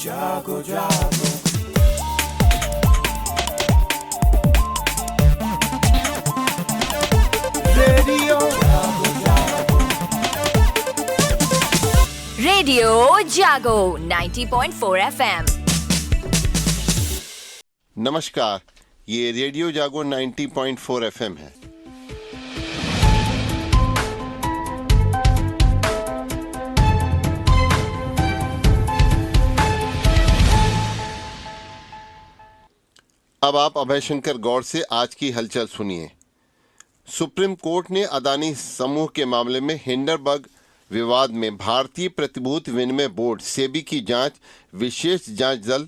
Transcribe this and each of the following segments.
जागो जागो रेडियो जागो जागो रेडियो जागो 90.4 FM। नमस्कार, ये रेडियो जागो 90.4 FM है। अब आप अभय शंकर गौड़ से आज की हलचल सुनिए। सुप्रीम कोर्ट ने अदानी समूह के मामले में हिंडनबर्ग विवाद में भारतीय प्रतिभूति विनिमय बोर्ड सेबी की जांच विशेष जांच दल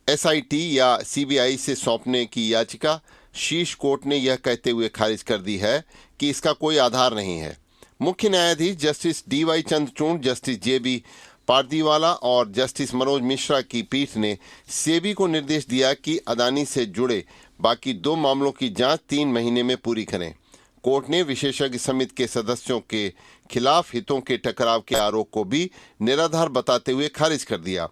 एसआईटी या सीबीआई से सौंपने की याचिका शीर्ष कोर्ट ने यह कहते हुए खारिज कर दी है कि इसका कोई आधार नहीं है। मुख्य न्यायाधीश जस्टिस डीवाई चंद्रचूड़, जस्टिस जेबी पारदीवाला और जस्टिस मनोज मिश्रा की पीठ ने सेबी को निर्देश दिया कि अदानी से जुड़े बाकी 2 मामलों की जांच 3 महीने में पूरी करें। कोर्ट ने विशेषज्ञ समिति के सदस्यों के खिलाफ हितों के टकराव के आरोप को भी निराधार बताते हुए खारिज कर दिया।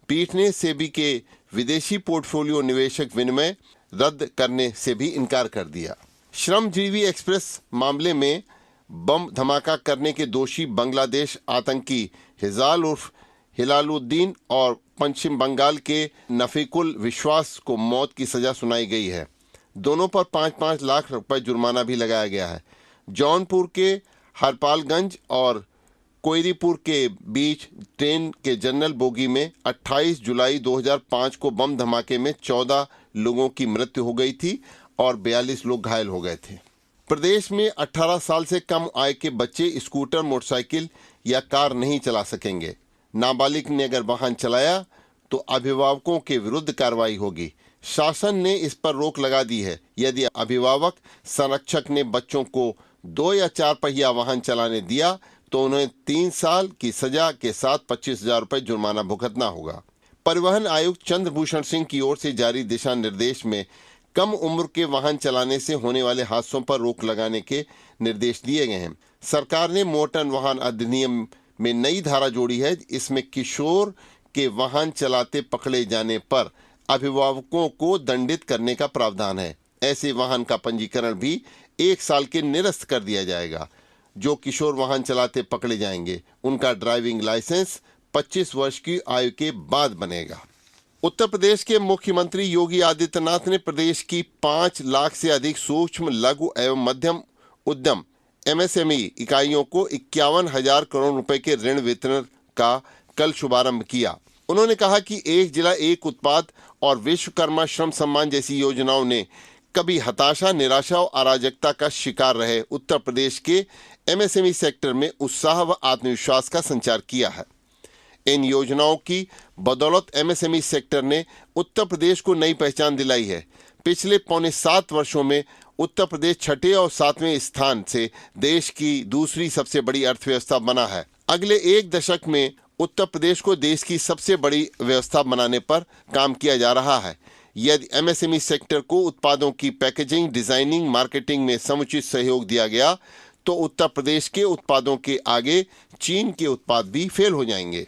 पीठ ने सेबी के विदेशी पोर्टफोलियो निवेशक विनिमय रद्द करने से भी इनकार कर दिया। श्रमजीवी एक्सप्रेस मामले में बम धमाका करने के दोषी बांग्लादेश आतंकी हिजाल उर्फ हिलालुद्दीन और पश्चिम बंगाल के नफीकुल विश्वास को मौत की सजा सुनाई गई है। दोनों पर 5-5 लाख रुपए जुर्माना भी लगाया गया है। जौनपुर के हरपालगंज और कोयरीपुर के बीच ट्रेन के जनरल बोगी में 28 जुलाई 2005 को बम धमाके में 14 लोगों की मृत्यु हो गई थी और 42 लोग घायल हो गए थे। प्रदेश में 18 साल से कम आय के बच्चे स्कूटर, मोटरसाइकिल या कार नहीं चला सकेंगे। नाबालिग ने अगर वाहन चलाया तो अभिभावकों के विरुद्ध कार्रवाई होगी। शासन ने इस पर रोक लगा दी है। यदि अभिभावक संरक्षक ने बच्चों को 2 या 4 पहिया वाहन चलाने दिया तो उन्हें 3 साल की सजा के साथ 25,000 रुपये जुर्माना भुगतना होगा। परिवहन आयुक्त चंद्रभूषण सिंह की ओर से जारी दिशा निर्देश में कम उम्र के वाहन चलाने से होने वाले हादसों पर रोक लगाने के निर्देश दिए गए हैं। सरकार ने मोटर वाहन अधिनियम में नई धारा जोड़ी है। इसमें किशोर के वाहन चलाते पकड़े जाने पर अभिभावकों को दंडित करने का प्रावधान है। ऐसे वाहन का पंजीकरण भी 1 साल के निरस्त कर दिया जाएगा। जो किशोर वाहन चलाते पकड़े जाएंगे उनका ड्राइविंग लाइसेंस 25 वर्ष की आयु के बाद बनेगा। उत्तर प्रदेश के मुख्यमंत्री योगी आदित्यनाथ ने प्रदेश की 5 लाख से अधिक सूक्ष्म, लघु एवं मध्यम उद्यम एमएसएमई इकाइयों को 51,000 करोड़ रुपए के ऋण वितरण का कल शुभारंभ किया। उन्होंने कहा कि एक जिला एक उत्पाद और विश्वकर्मा श्रम सम्मान जैसी योजनाओं ने कभी हताशा, निराशा और अराजकता का शिकार रहे उत्तर प्रदेश के एमएसएमई सेक्टर में उत्साह व आत्मविश्वास का संचार किया है। इन योजनाओं की बदौलत एमएसएमई सेक्टर ने उत्तर प्रदेश को नई पहचान दिलाई है। पिछले पौने 7 वर्षों में उत्तर प्रदेश 6ठे और 7वें स्थान से देश की दूसरी सबसे बड़ी अर्थव्यवस्था बना है। अगले 1 दशक में उत्तर प्रदेश को देश की सबसे बड़ी व्यवस्था बनाने पर काम किया जा रहा है। यदि एमएसएमई सेक्टर को उत्पादों की पैकेजिंग, डिजाइनिंग, मार्केटिंग में समुचित सहयोग दिया गया तो उत्तर प्रदेश के उत्पादों के आगे चीन के उत्पाद भी फेल हो जाएंगे।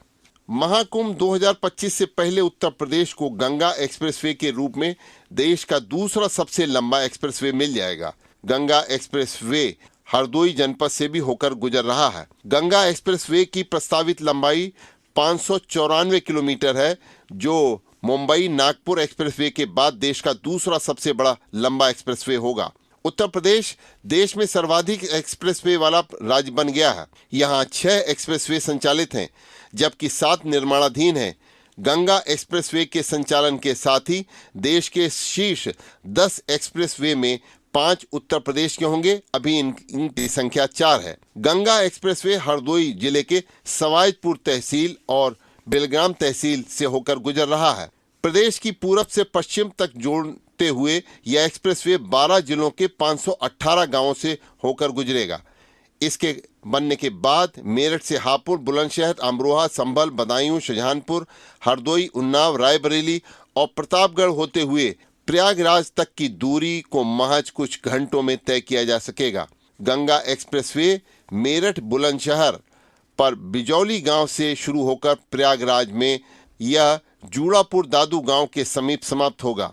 महाकुंभ 2025 से पहले उत्तर प्रदेश को गंगा एक्सप्रेसवे के रूप में देश का दूसरा सबसे लंबा एक्सप्रेसवे मिल जाएगा। गंगा एक्सप्रेसवे हरदोई जनपद से भी होकर गुजर रहा है। गंगा एक्सप्रेसवे की प्रस्तावित लंबाई 594 किलोमीटर है, जो मुंबई नागपुर एक्सप्रेसवे के बाद देश का दूसरा सबसे बड़ा लंबा एक्सप्रेसवे होगा। उत्तर प्रदेश देश में सर्वाधिक एक्सप्रेसवे वाला राज्य बन गया है। यहाँ 6 एक्सप्रेसवे संचालित हैं, जबकि 7 निर्माणाधीन हैं। गंगा एक्सप्रेसवे के संचालन के साथ ही देश के शीर्ष 10 एक्सप्रेसवे में 5 उत्तर प्रदेश के होंगे। अभी इनकी संख्या 4 है। गंगा एक्सप्रेसवे हरदोई जिले के सवाईपुर तहसील और बेलगाम तहसील से होकर गुजर रहा है। प्रदेश की पूरब से पश्चिम तक जोड़ते हुए यह एक्सप्रेसवे 12 जिलों के 518 गांवों से होकर गुजरेगा। इसके बनने के बाद मेरठ से हापुड़, बुलंदशहर, अमरोहा, संभल, बदायूं, शाहजहांपुर, हरदोई, उन्नाव, रायबरेली और प्रतापगढ़ होते हुए प्रयागराज तक की दूरी को महज कुछ घंटों में तय किया जा सकेगा। गंगा एक्सप्रेसवे मेरठ बुलंदशहर पर बिजौली गांव से शुरू होकर प्रयागराज में यह जूड़ापुर दादू गांव के समीप समाप्त होगा।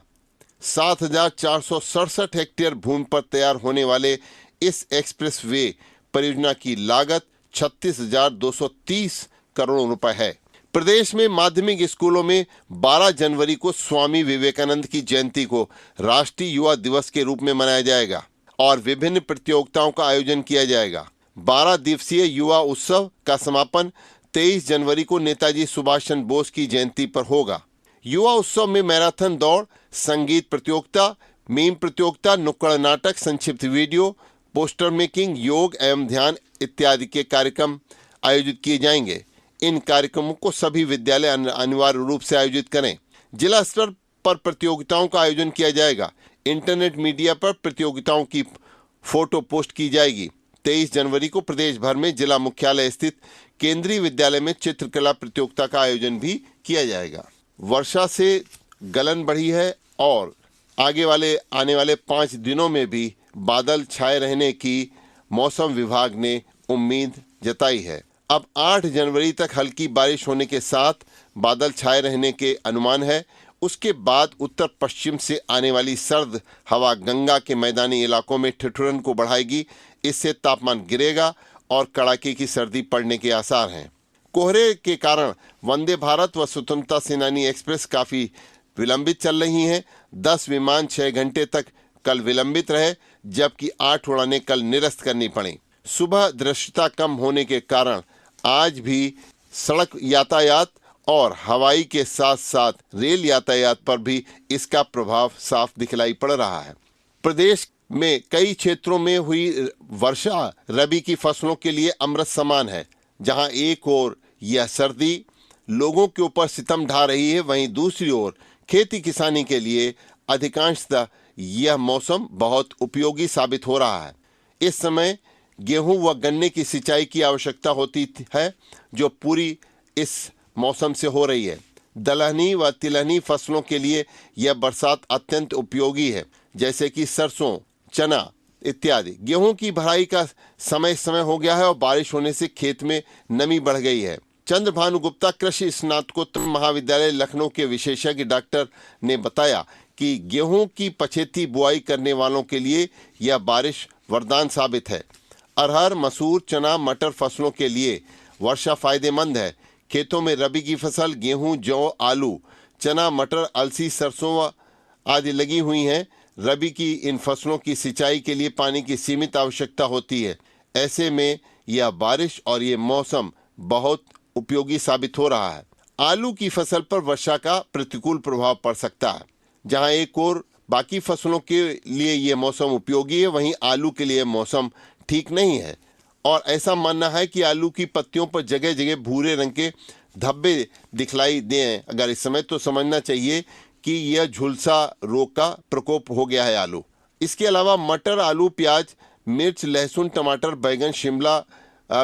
7,467 हेक्टेयर भूमि पर तैयार होने वाले इस एक्सप्रेस वे परियोजना की लागत 36,230 करोड़ रुपए है। प्रदेश में माध्यमिक स्कूलों में 12 जनवरी को स्वामी विवेकानंद की जयंती को राष्ट्रीय युवा दिवस के रूप में मनाया जाएगा और विभिन्न प्रतियोगिताओं का आयोजन किया जाएगा। 12 दिवसीय युवा उत्सव का समापन 23 जनवरी को नेताजी सुभाष चंद्र बोस की जयंती पर होगा। युवा उत्सव में मैराथन दौड़, संगीत प्रतियोगिता, मीम प्रतियोगिता, नुक्कड़ नाटक, संक्षिप्त वीडियो, पोस्टर मेकिंग, योग एवं ध्यान इत्यादि के कार्यक्रम आयोजित किए जाएंगे। इन कार्यक्रमों को सभी विद्यालय अनिवार्य रूप से आयोजित करें। जिला स्तर पर प्रतियोगिताओं का आयोजन किया जाएगा। इंटरनेट मीडिया पर प्रतियोगिताओं की फोटो पोस्ट की जाएगी। 23 जनवरी को प्रदेश भर में जिला मुख्यालय स्थित केंद्रीय विद्यालय में चित्रकला प्रतियोगिता का आयोजन भी किया जाएगा। वर्षा से गलन बढ़ी है और आने वाले 5 दिनों में भी बादल छाए रहने की मौसम विभाग ने उम्मीद जताई है। अब 8 जनवरी तक हल्की बारिश होने के साथ बादल छाए रहने के अनुमान है। उसके बाद उत्तर पश्चिम से आने वाली सर्द हवा गंगा के मैदानी इलाकों में ठिठुरन को बढ़ाएगी। इससे तापमान गिरेगा और कड़ाके की सर्दी पड़ने के आसार हैं। कोहरे के कारण वंदे भारत व स्वतंत्रता सेनानी एक्सप्रेस काफी विलंबित चल रही हैं। 10 विमान 6 घंटे तक कल विलंबित रहे, जबकि 8 उड़ानें कल निरस्त करनी पड़ी। सुबह दृश्यता कम होने के कारण आज भी सड़क यातायात और हवाई के साथ साथ रेल यातायात पर भी इसका प्रभाव साफ दिखलाई पड़ रहा है। प्रदेश में कई क्षेत्रों में हुई वर्षा रबी की फसलों के लिए अमृत समान है। जहां एक ओर यह सर्दी लोगों के ऊपर सितम ढा रही है, वहीं दूसरी ओर खेती किसानी के लिए अधिकांशतः यह मौसम बहुत उपयोगी साबित हो रहा है। इस समय गेहूं व गन्ने की सिंचाई की आवश्यकता होती है, जो पूरी इस मौसम से हो रही है। दलहनी व तिलहनी फसलों के लिए यह बरसात अत्यंत उपयोगी है, जैसे कि सरसों, चना इत्यादि। गेहूं की भराई का समय हो गया है और बारिश होने से खेत में नमी बढ़ गई है। चंद्रभानु गुप्ता कृषि स्नातकोत्तर महाविद्यालय लखनऊ के विशेषज्ञ डॉक्टर ने बताया कि गेहूं की पछेती बुआई करने वालों के लिए यह बारिश वरदान साबित है। अरहर, मसूर, चना, मटर फसलों के लिए वर्षा फायदेमंद है। खेतों में रबी की फसल गेहूं, जौ, आलू, चना, मटर, अलसी, सरसों आदि लगी हुई हैं। रबी की इन फसलों की सिंचाई के लिए पानी की सीमित आवश्यकता होती है। ऐसे में यह बारिश और ये मौसम बहुत उपयोगी साबित हो रहा है। आलू की फसल पर वर्षा का प्रतिकूल प्रभाव पड़ सकता है। जहां एक ओर बाकी फसलों के लिए ये मौसम उपयोगी है, वहीं आलू के लिए मौसम ठीक नहीं है और ऐसा मानना है कि आलू की पत्तियों पर जगह जगह भूरे रंग के धब्बे दिखलाई दें अगर इस समय, तो समझना चाहिए कि यह झुलसा रोग का प्रकोप हो गया है आलू। इसके अलावा मटर, आलू, प्याज, मिर्च, लहसुन, टमाटर, बैगन, शिमला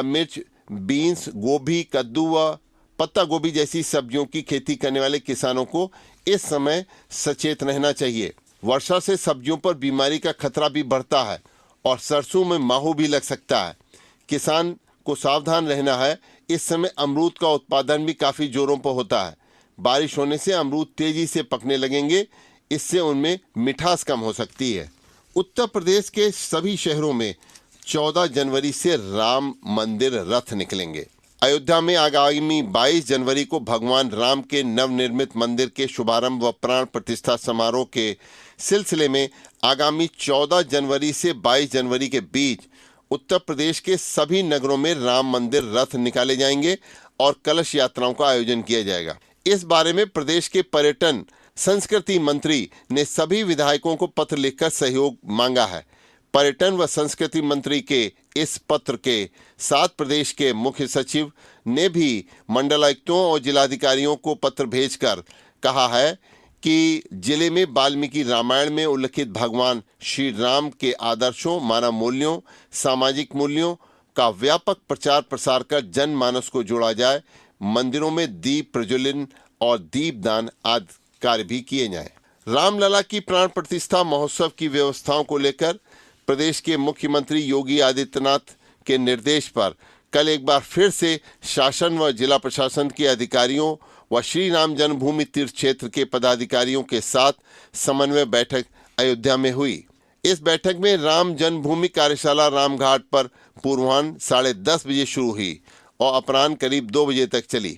मिर्च, बीन्स, गोभी, कद्दू व पत्ता गोभी जैसी सब्जियों की खेती करने वाले किसानों को इस समय सचेत रहना चाहिए। वर्षा से सब्जियों पर बीमारी का खतरा भी बढ़ता है और सरसों में माहू भी लग सकता है। किसान को सावधान रहना है। इस समय अमरूद का उत्पादन भी काफी जोरों पर होता है। बारिश होने से अमरूद तेजी से पकने लगेंगे, इससे उनमें मिठास कम हो सकती है। उत्तर प्रदेश के सभी शहरों में 14 जनवरी से राम मंदिर रथ निकलेंगे। अयोध्या में आगामी 22 जनवरी को भगवान राम के नवनिर्मित मंदिर के शुभारंभ व प्राण प्रतिष्ठा समारोह के सिलसिले में आगामी 14 जनवरी से 22 जनवरी के बीच उत्तर प्रदेश के सभी नगरों में राम मंदिर रथ निकाले जाएंगे और कलश यात्राओं का आयोजन किया जाएगा। इस बारे में प्रदेश के पर्यटन संस्कृति मंत्री ने सभी विधायकों को पत्र लिखकर सहयोग मांगा है। पर्यटन व संस्कृति मंत्री के इस पत्र के साथ प्रदेश के मुख्य सचिव ने भी मंडलायुक्तों और जिलाधिकारियों को पत्र भेजकर कहा है कि जिले में वाल्मीकि रामायण में उल्लिखित भगवान श्री राम के आदर्शों, मानव मूल्यों, सामाजिक मूल्यों का व्यापक प्रचार प्रसार कर जनमानस को जोड़ा जाए। मंदिरों में दीप प्रज्वलन और दीपदान आदि कार्य भी किए जाएं। रामलला की प्राण प्रतिष्ठा महोत्सव की व्यवस्थाओं को लेकर प्रदेश के मुख्यमंत्री योगी आदित्यनाथ के निर्देश पर कल एक बार फिर से शासन व जिला प्रशासन के अधिकारियों व श्री राम जन्मभूमि तीर्थ क्षेत्र के पदाधिकारियों के साथ समन्वय बैठक अयोध्या में हुई। इस बैठक में राम जन्मभूमि कार्यशाला रामघाट पर पूर्वाह्न 10:30 बजे शुरू हुई और अपराह्न करीब 2 बजे तक चली।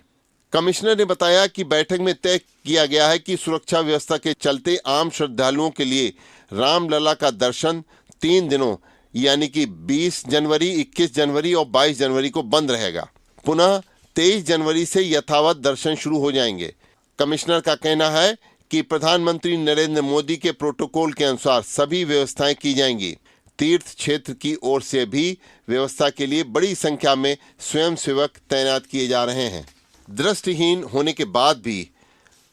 कमिश्नर ने बताया कि बैठक में तय किया गया है कि सुरक्षा व्यवस्था के चलते आम श्रद्धालुओं के लिए रामलला का दर्शन 3 दिनों यानी कि 20 जनवरी, 21 जनवरी और 22 जनवरी को बंद रहेगा। पुनः 23 जनवरी से यथावत दर्शन शुरू हो जाएंगे। कमिश्नर का कहना है कि प्रधानमंत्री नरेंद्र मोदी के प्रोटोकॉल के अनुसार सभी व्यवस्थाएं की जाएंगी। तीर्थ क्षेत्र की ओर से भी व्यवस्था के लिए बड़ी संख्या में स्वयंसेवक तैनात किए जा रहे हैं। दृष्टिहीन होने के बाद भी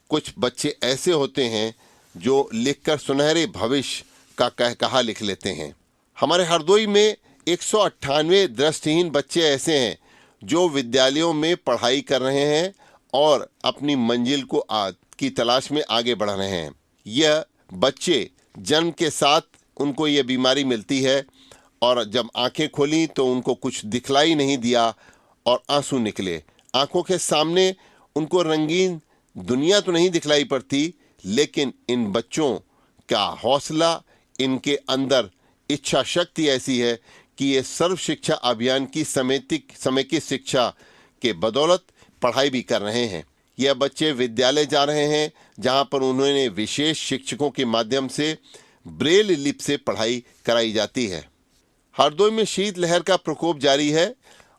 कुछ बच्चे ऐसे होते हैं जो लिखकर सुनहरे भविष्य का कहकहा लिख लेते हैं। हमारे हरदोई में 198 दृष्टिहीन बच्चे ऐसे हैं जो विद्यालयों में पढ़ाई कर रहे हैं और अपनी मंजिल की तलाश में आगे बढ़ रहे हैं। यह बच्चे जन्म के साथ उनको यह बीमारी मिलती है और जब आंखें खोली तो उनको कुछ दिखलाई नहीं दिया और आंसू निकले। आंखों के सामने उनको रंगीन दुनिया तो नहीं दिखलाई पड़ती, लेकिन इन बच्चों का हौसला, इनके अंदर इच्छा शक्ति ऐसी है कि ये सर्व शिक्षा अभियान की समेकित शिक्षा के बदौलत पढ़ाई भी कर रहे हैं। यह बच्चे विद्यालय जा रहे हैं जहां पर उन्होंने विशेष शिक्षकों के माध्यम से ब्रेल लिपि से पढ़ाई कराई जाती है। हरदोई में शीतलहर का प्रकोप जारी है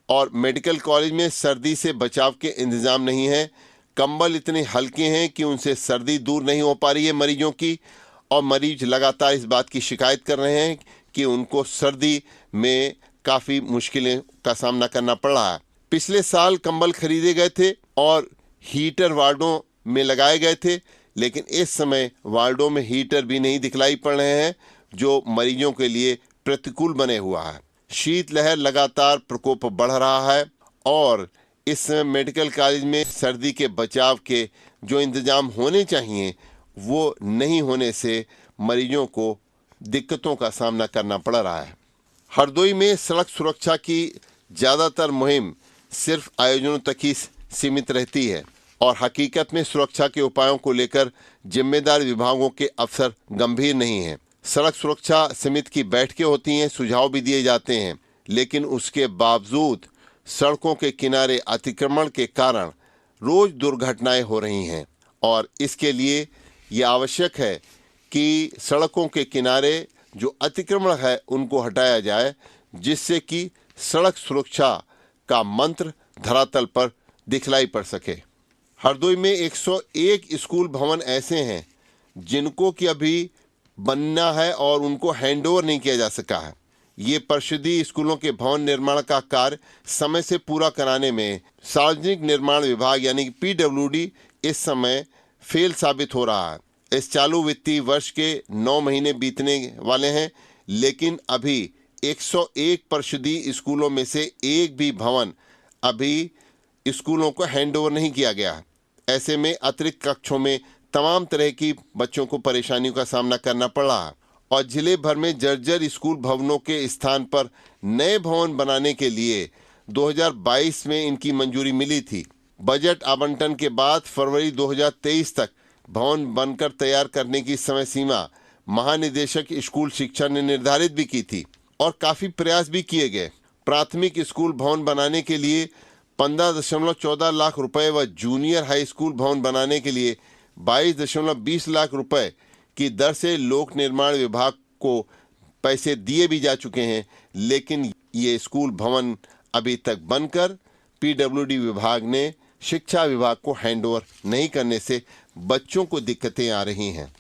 और मेडिकल कॉलेज में सर्दी से बचाव के इंतजाम नहीं है। कंबल इतने हल्के हैं कि उनसे सर्दी दूर नहीं हो पा रही है मरीजों की, और मरीज लगातार इस बात की शिकायत कर रहे हैं कि उनको सर्दी में काफ़ी मुश्किलें का सामना करना पड़ रहा है। पिछले साल कंबल खरीदे गए थे और हीटर वार्डों में लगाए गए थे, लेकिन इस समय वार्डों में हीटर भी नहीं दिखलाई पड़ रहे हैं, जो मरीजों के लिए प्रतिकूल बने हुआ है। शीतलहर लगातार प्रकोप बढ़ रहा है और इस समय मेडिकल कॉलेज में सर्दी के बचाव के जो इंतजाम होने चाहिए वो नहीं होने से मरीजों को दिक्कतों का सामना करना पड़ रहा है। हरदोई में सड़क सुरक्षा की ज़्यादातर मुहिम सिर्फ आयोजनों तक ही सीमित रहती है और हकीकत में सुरक्षा के उपायों को लेकर जिम्मेदार विभागों के अफसर गंभीर नहीं हैं। सड़क सुरक्षा समिति की बैठकें होती हैं, सुझाव भी दिए जाते हैं, लेकिन उसके बावजूद सड़कों के किनारे अतिक्रमण के कारण रोज दुर्घटनाएं हो रही हैं और इसके लिए ये आवश्यक है कि सड़कों के किनारे जो अतिक्रमण है उनको हटाया जाए, जिससे कि सड़क सुरक्षा का मंत्र धरातल पर दिखलाई पड़ सके। हरदोई में 101 स्कूल भवन ऐसे हैं जिनको कि अभी बनना है और उनको हैंडओवर नहीं किया जा सका है। ये परिषदीय स्कूलों के भवन निर्माण का कार्य समय से पूरा कराने में सार्वजनिक निर्माण विभाग यानी कि PWD इस समय फेल साबित हो रहा है। इस चालू वित्तीय वर्ष के 9 महीने बीतने वाले हैं, लेकिन अभी 101 परिषदीय स्कूलों में से एक भी भवन अभी स्कूलों को हैंडओवर नहीं किया गया है। ऐसे में अतिरिक्त कक्षों में तमाम तरह की बच्चों को परेशानियों का सामना करना पड़ रहा है और जिले भर में जर्जर स्कूल भवनों के स्थान पर नए भवन बनाने के लिए 2022 में इनकी मंजूरी मिली थी। बजट आवंटन के बाद फरवरी 2023 तक भवन बनकर तैयार करने की समय सीमा महानिदेशक स्कूल शिक्षा ने निर्धारित भी की थी और काफ़ी प्रयास भी किए गए। प्राथमिक स्कूल भवन बनाने के लिए 15.14 लाख रुपए व जूनियर हाई स्कूल भवन बनाने के लिए 22.20 लाख रुपए की दर से लोक निर्माण विभाग को पैसे दिए भी जा चुके हैं, लेकिन ये स्कूल भवन अभी तक बनकर PWD विभाग ने शिक्षा विभाग को हैंडओवर नहीं करने से बच्चों को दिक्कतें आ रही हैं।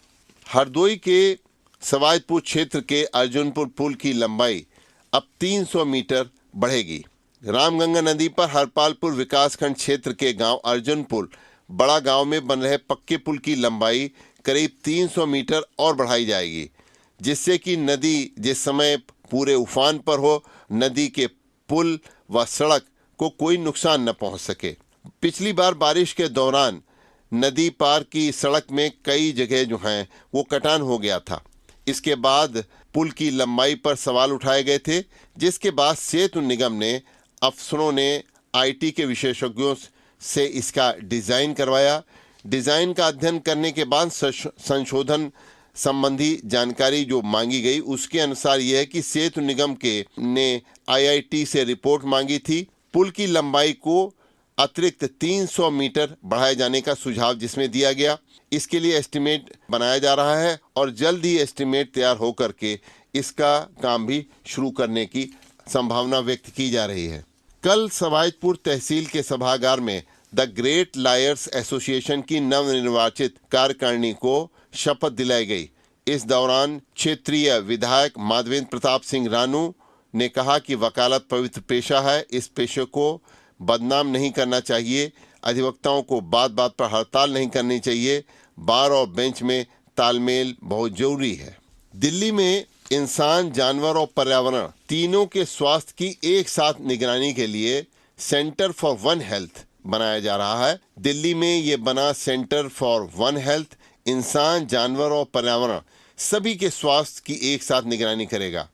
हरदोई के सवायदपुर क्षेत्र के अर्जुनपुर पुल की लंबाई अब 300 मीटर बढ़ेगी। रामगंगा नदी पर हरपालपुर विकासखंड क्षेत्र के गांव अर्जुनपुर बड़ा गांव में बन रहे पक्के पुल की लंबाई करीब 300 मीटर और बढ़ाई जाएगी, जिससे कि नदी जिस समय पूरे उफान पर हो, नदी के पुल व सड़क को कोई नुकसान न पहुंच सके। पिछली बार बारिश के दौरान नदी पार की सड़क में कई जगह जो हैं वो कटान हो गया था। इसके बाद पुल की लंबाई पर सवाल उठाए गए थे, जिसके बाद सेतु निगम ने अफसरों ने IT के विशेषज्ञों से इसका डिज़ाइन करवाया। डिज़ाइन का अध्ययन करने के बाद संशोधन संबंधी जानकारी जो मांगी गई उसके अनुसार यह है कि सेतु निगम के ने IIT से रिपोर्ट मांगी थी। पुल की लंबाई को अतिरिक्त 300 मीटर बढ़ाए जाने का सुझाव जिसमें दिया गया। इसके लिए एस्टीमेट बनाया जा रहा है और जल्द ही एस्टीमेट तैयार होकर के इसका काम भी शुरू करने की संभावना व्यक्त की जा रही है। कल सवाईजपुर तहसील के सभागार में द ग्रेट लायर्स एसोसिएशन की नवनिर्वाचित कार्यकारिणी को शपथ दिलाई गई। इस दौरान क्षेत्रीय विधायक माधवेंद्र प्रताप सिंह रानू ने कहा कि वकालत पवित्र पेशा है, इस पेशे को बदनाम नहीं करना चाहिए। अधिवक्ताओं को बात बात पर हड़ताल नहीं करनी चाहिए। बार और बेंच में तालमेल बहुत जरूरी है। दिल्ली में इंसान, जानवर और पर्यावरण तीनों के स्वास्थ्य की एक साथ निगरानी के लिए सेंटर फॉर वन हेल्थ बनाया जा रहा है। दिल्ली में ये बना सेंटर फॉर वन हेल्थ इंसान, जानवर और पर्यावरण सभी के स्वास्थ्य की एक साथ निगरानी करेगा।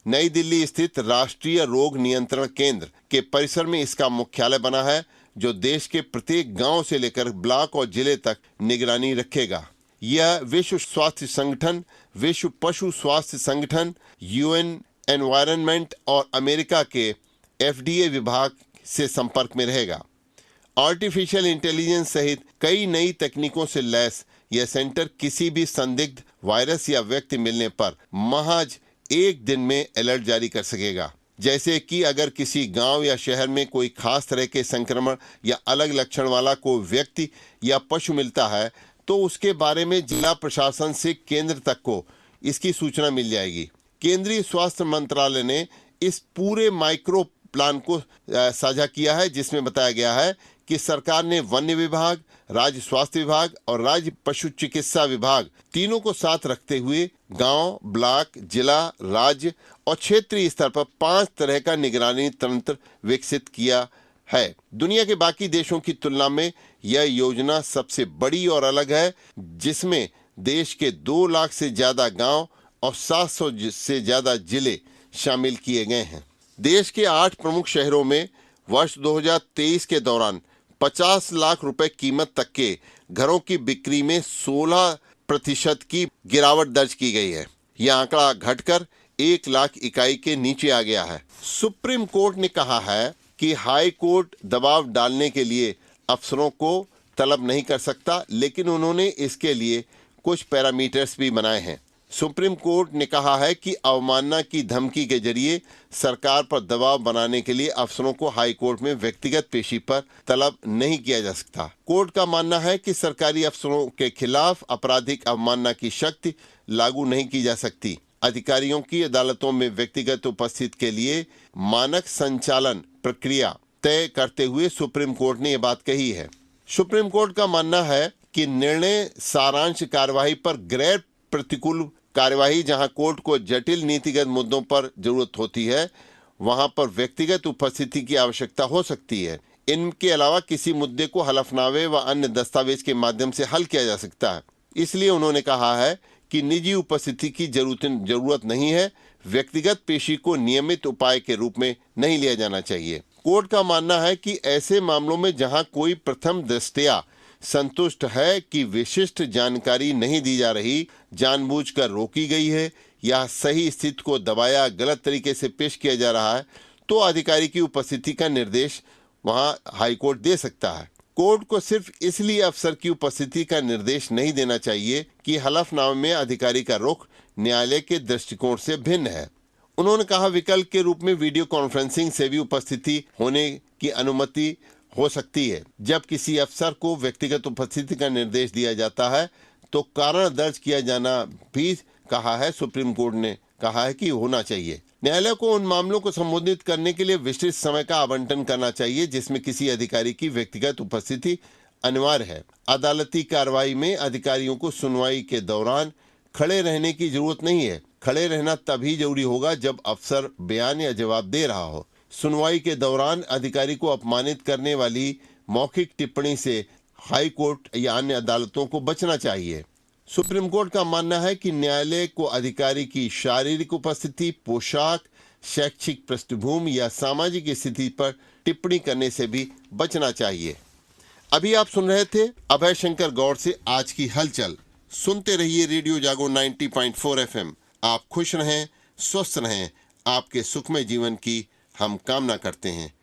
नई दिल्ली स्थित राष्ट्रीय रोग नियंत्रण केंद्र के परिसर में इसका मुख्यालय बना है, जो देश के प्रत्येक गांव से लेकर ब्लॉक और जिले तक निगरानी रखेगा। यह विश्व स्वास्थ्य संगठन, विश्व पशु स्वास्थ्य संगठन, UN एनवायरनमेंट और अमेरिका के FDA विभाग से संपर्क में रहेगा। आर्टिफिशियल इंटेलिजेंस सहित कई नई तकनीकों से लैस यह सेंटर किसी भी संदिग्ध वायरस या व्यक्ति मिलने पर महज एक दिन में अलर्ट जारी कर सकेगा। जैसे कि अगर किसी गांव या शहर में कोई खास तरह के संक्रमण या अलग लक्षण वाला कोई व्यक्ति या पशु मिलता है तो उसके बारे में जिला प्रशासन से केंद्र तक को इसकी सूचना मिल जाएगी। केंद्रीय स्वास्थ्य मंत्रालय ने इस पूरे माइक्रो प्लान को साझा किया है, जिसमें बताया गया है कि सरकार ने वन्य विभाग, राज्य स्वास्थ्य विभाग और राज्य पशु चिकित्सा विभाग तीनों को साथ रखते हुए गांव, ब्लॉक, जिला, राज्य और क्षेत्रीय स्तर पर 5 तरह का निगरानी तंत्र विकसित किया है। दुनिया के बाकी देशों की तुलना में यह योजना सबसे बड़ी और अलग है, जिसमें देश के 2 लाख से ज्यादा गांव और 700 से ज्यादा जिले शामिल किए गए हैं। देश के 8 प्रमुख शहरों में वर्ष 2023 के दौरान 50 लाख रुपए कीमत तक के घरों की बिक्री में 16% की गिरावट दर्ज की गई है। यह आंकड़ा घटकर 1 लाख इकाई के नीचे आ गया है। सुप्रीम कोर्ट ने कहा है कि हाई कोर्ट दबाव डालने के लिए अफसरों को तलब नहीं कर सकता, लेकिन उन्होंने इसके लिए कुछ पैरामीटर्स भी बनाए हैं। सुप्रीम कोर्ट ने कहा है कि अवमानना की धमकी के जरिए सरकार पर दबाव बनाने के लिए अफसरों को हाई कोर्ट में व्यक्तिगत पेशी पर तलब नहीं किया जा सकता। कोर्ट का मानना है कि सरकारी अफसरों के खिलाफ आपराधिक अवमानना की शक्ति लागू नहीं की जा सकती। अधिकारियों की अदालतों में व्यक्तिगत उपस्थिति के लिए मानक संचालन प्रक्रिया तय करते हुए सुप्रीम कोर्ट ने यह बात कही है। सुप्रीम कोर्ट का मानना है कि निर्णय सारांश कार्यवाही पर गैर प्रतिकूल कार्यवाही, जहां कोर्ट को जटिल नीतिगत मुद्दों पर जरूरत होती है, वहां पर व्यक्तिगत उपस्थिति की आवश्यकता हो सकती है। इनके अलावा किसी मुद्दे को हलफनामे व अन्य दस्तावेज के माध्यम से हल किया जा सकता है। इसलिए उन्होंने कहा है कि निजी उपस्थिति की जरूरत नहीं है। व्यक्तिगत पेशी को नियमित उपाय के रूप में नहीं लिया जाना चाहिए। कोर्ट का मानना है कि ऐसे मामलों में जहां कोई प्रथम दृष्टया संतुष्ट है कि विशिष्ट जानकारी नहीं दी जा रही, जानबूझकर रोकी गई है या सही स्थिति को दबाया गलत तरीके से पेश किया जा रहा है, तो अधिकारी की उपस्थिति का निर्देश वहां हाईकोर्ट दे सकता है। कोर्ट को सिर्फ इसलिए अफसर की उपस्थिति का निर्देश नहीं देना चाहिए कि हलफनामे में अधिकारी का रुख न्यायालय के दृष्टिकोण से भिन्न है। उन्होंने कहा, विकल्प के रूप में वीडियो कॉन्फ्रेंसिंग से भी उपस्थिति होने की अनुमति हो सकती है। जब किसी अफसर को व्यक्तिगत उपस्थिति का निर्देश दिया जाता है तो कारण दर्ज किया जाना भी कहा है। सुप्रीम कोर्ट ने कहा है कि होना चाहिए। न्यायालय को उन मामलों को संबोधित करने के लिए विस्तृत समय का आवंटन करना चाहिए जिसमें किसी अधिकारी की व्यक्तिगत उपस्थिति अनिवार्य है। अदालती कार्रवाई में अधिकारियों को सुनवाई के दौरान खड़े रहने की जरूरत नहीं है। खड़े रहना तभी जरूरी होगा जब अफसर बयान या जवाब दे रहा हो। सुनवाई के दौरान अधिकारी को अपमानित करने वाली मौखिक टिप्पणी से हाई कोर्ट या अन्य अदालतों को बचना चाहिए। सुप्रीम कोर्ट का मानना है कि न्यायालय को अधिकारी की शारीरिक उपस्थिति, पोशाक, शैक्षिक पृष्ठभूमि या सामाजिक स्थिति पर टिप्पणी करने से भी बचना चाहिए। अभी आप सुन रहे थे अभय शंकर गौड़ से आज की हलचल। सुनते रहिए रेडियो जागो 90.4 एफएम। आप खुश रहें, स्वस्थ रहें, आपके सुखमय जीवन की हम कामना करते हैं।